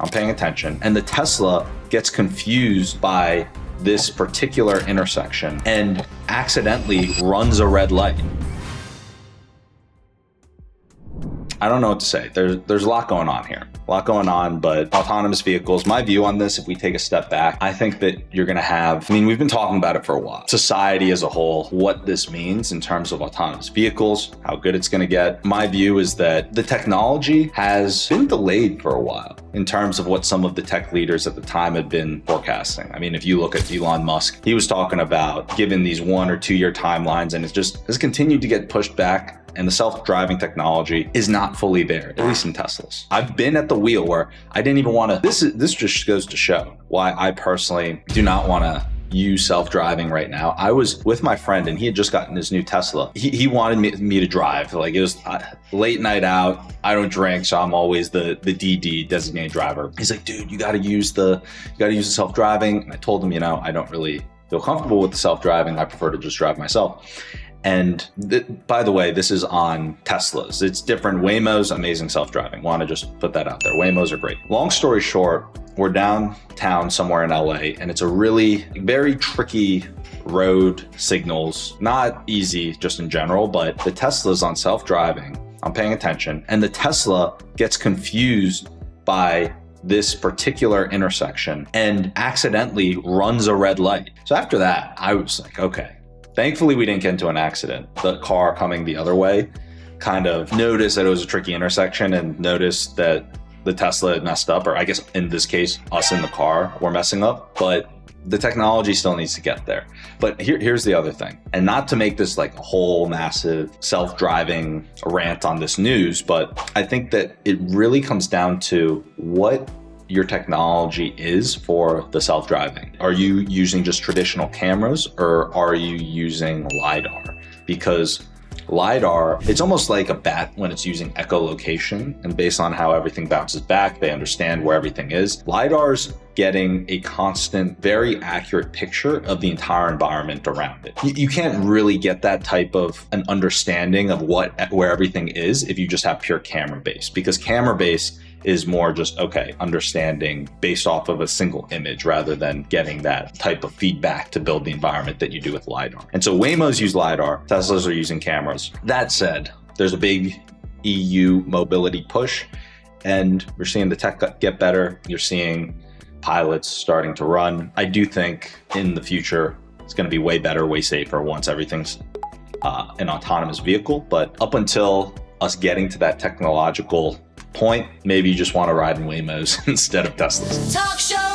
I'm paying attention, and the Tesla gets confused by this particular intersection and accidentally runs a red light. I don't know what to say. There's a lot going on here. A lot going on, but autonomous vehicles, my view on this, if we take a step back, I think that you're gonna have, we've been talking about it for a while. Society as a whole, what this means in terms of autonomous vehicles, how good it's gonna get. My view is that the technology has been delayed for a while in terms of what some of the tech leaders at the time had been forecasting. If you look at Elon Musk, he was talking about giving these 1 or 2 year timelines, and it just has continued to get pushed back. And the self-driving technology is not fully there, at least in Teslas. I've been at the wheel where I didn't even want to, this just goes to show why I personally do not want to use self-driving right now. I was with my friend and he had just gotten his new Tesla. He wanted me to drive. Like, it was late night out. I don't drink, so I'm always the DD, designated driver. He's like, dude, you got to use the self-driving. And I told him, I don't really feel comfortable with the self-driving. I prefer to just drive myself. And by the way, this is on Teslas. It's different. Waymo's amazing self-driving. Want to just put that out there. Waymos are great. Long story short, we're downtown somewhere in LA, and it's a really very tricky road signals. Not easy just in general, but the Tesla's on self-driving. I'm paying attention, and the Tesla gets confused by this particular intersection and accidentally runs a red light. So after that, I was like, okay. Thankfully, we didn't get into an accident. The car coming the other way kind of noticed that it was a tricky intersection and noticed that the Tesla had messed up, or I guess in this case, us in the car were messing up, but the technology still needs to get there. But here's the other thing, and not to make this like a whole massive self-driving rant on this news, but I think that it really comes down to what your technology is for the self-driving. Are you using just traditional cameras, or are you using LiDAR? Because LiDAR, it's almost like a bat when it's using echolocation, and based on how everything bounces back, they understand where everything is. LiDAR's getting a constant, very accurate picture of the entire environment around it. You can't really get that type of an understanding of where everything is if you just have pure camera-based, because camera-based is more just, understanding based off of a single image rather than getting that type of feedback to build the environment that you do with LiDAR. And so Waymos use LiDAR, Teslas are using cameras. That said, there's a big EU mobility push, and we're seeing the tech get better. You're seeing pilots starting to run. I do think in the future, it's going to be way better, way safer once everything's an autonomous vehicle. But up until us getting to that technological point, maybe you just want to ride in Waymos instead of Teslas. Talk show.